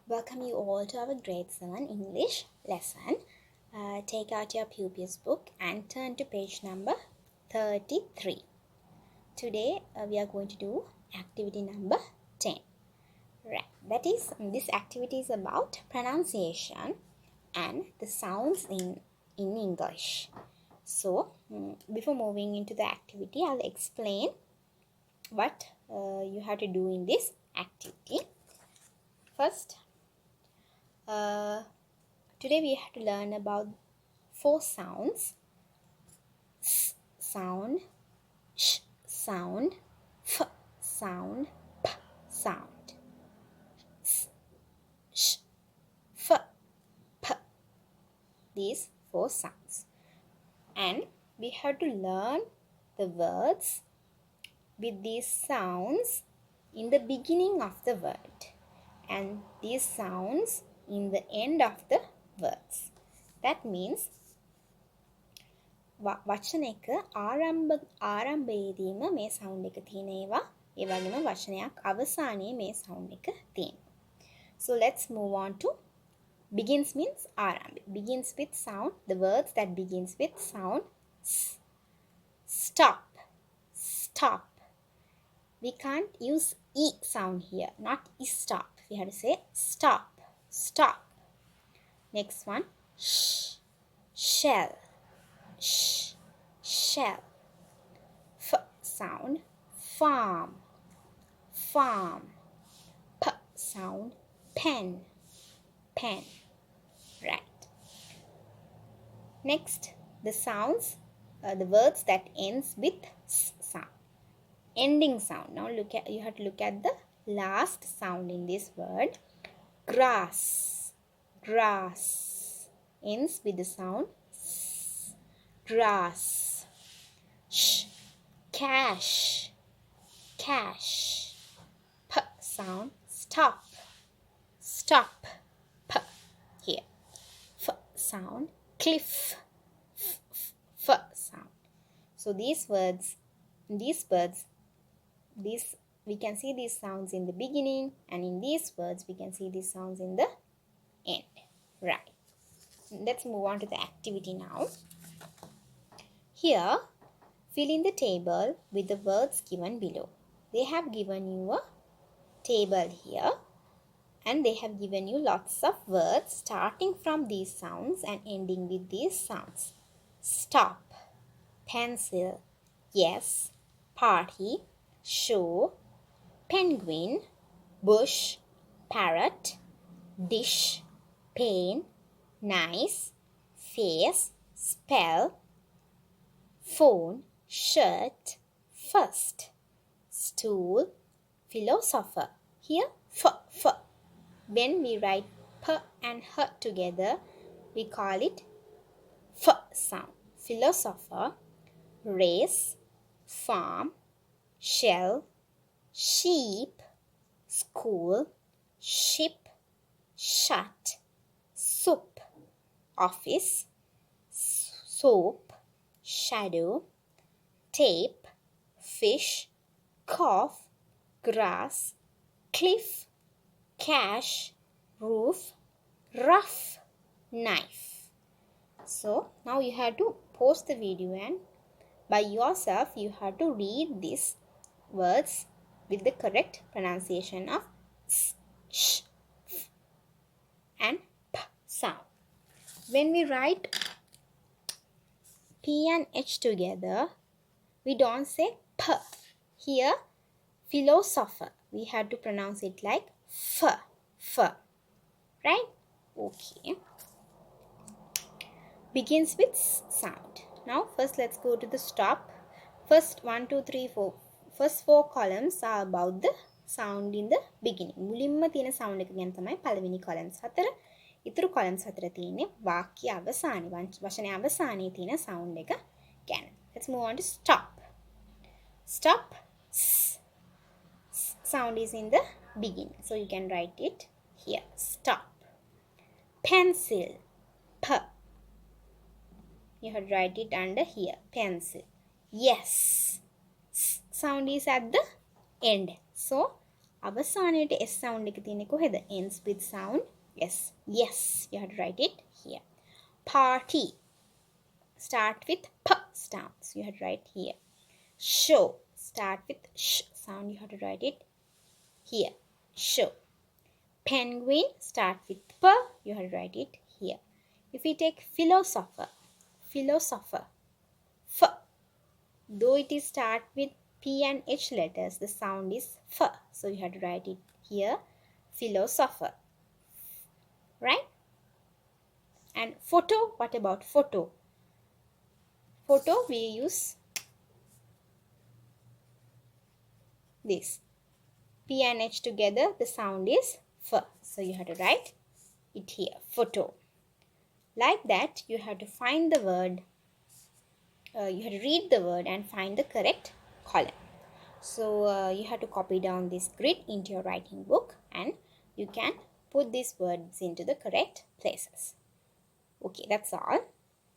Welcome you all to our grade 7 English lesson. Take out your pupils book and turn to page number 33. Today we are going to do activity number 10. Right, that is, this activity is about pronunciation and the sounds in English. So before moving into the activity, I'll explain what you have to do in this activity. First, today we have to learn about 4 sounds: S sound, Sh sound, F sound, P sound. S, Sh, F, P. These 4 sounds. And we have to learn the words with these sounds in the beginning of the word and these sounds in the end of the words. That means වචනයක ආරම්භයේදීම මේ sound එක තියෙන ඒවා, ඒ වගේම වචනයක් අවසානයේ මේ sound එක තියෙනවා. So let's move on to begins means ආරම්භය. Begins with sound, the words that begins with sound S. Stop, stop. We can't use E sound here, not stop. We have to say stop, stop. Next one, sh, shell, sh, shell. F sound, farm, farm. P sound, pen, pen. Right. Next, the sounds, the words that ends with S sound. Ending sound. Now you have to look at the last sound in this word. Grass, grass. Ends with the sound S. Grass. Sh, cash, cash. P sound, stop, stop. P here. F sound, cliff, F sound. So these words, we can see these sounds in the beginning, and in these words we can see these sounds in the end. Right. Let's move on to the activity now. Here, fill in the table with the words given below. They have given you a table here, and they have given you lots of words starting from these sounds and ending with these sounds. Stop, pencil, yes, party, show, penguin, bush, parrot, dish, pain, nice, face, spell, phone, shirt, first, stool, philosopher. Here, f. When we write p and h together, we call it f sound. Philosopher, race, farm, shell, sheep, school, ship, shut, soup, office, soap, shadow, tape, fish, cough, grass, cliff, cash, roof, rough, knife. So now you have to pause the video and by yourself you have to read these words with the correct pronunciation of S, Sh, F and P sound. When we write P and H together, we don't say P. Here, philosopher, we have to pronounce it like F. Right? Okay. Begins with S sound. Now first let's go to the stop. First 1, 2, 3, 4. First 4 columns are about the sound in the beginning. මුලින්ම තියෙන sound එක ගැන තමයි පළවෙනි columns 4. ඉතුරු columns 4 තියෙන්නේ වාක්‍ය අවසානයේ වචනයේ අවසානයේ තියෙන sound එක ගැන. Let's move on to stop. Stop. S sound is in the beginning. So you can write it here. Stop. Pencil. P. You have to write it under here. Pencil. Yes. S sound is at the end. So අවසානයේට S sound එක තියෙන්නේ කොහෙද? ends with sound S. Yes, you have to write it here. Party. Start with P sound. So you have to write here. Show. Start with Sh sound. You have to write it here. Show. Penguin. Start with P. You have to write it here. If we take philosopher. Philosopher. F. Though it is start with P and H letters, the sound is F. So you have to write it here. Philosopher. Right? And photo. What about photo? Photo we use this. P and H together, the sound is F. So you have to write it here. Photo. Like that, you have to find the word. You have to read the word and find the correct column. So you have to copy down this grid into your writing book and you can put these words into the correct places. Okay, that's all.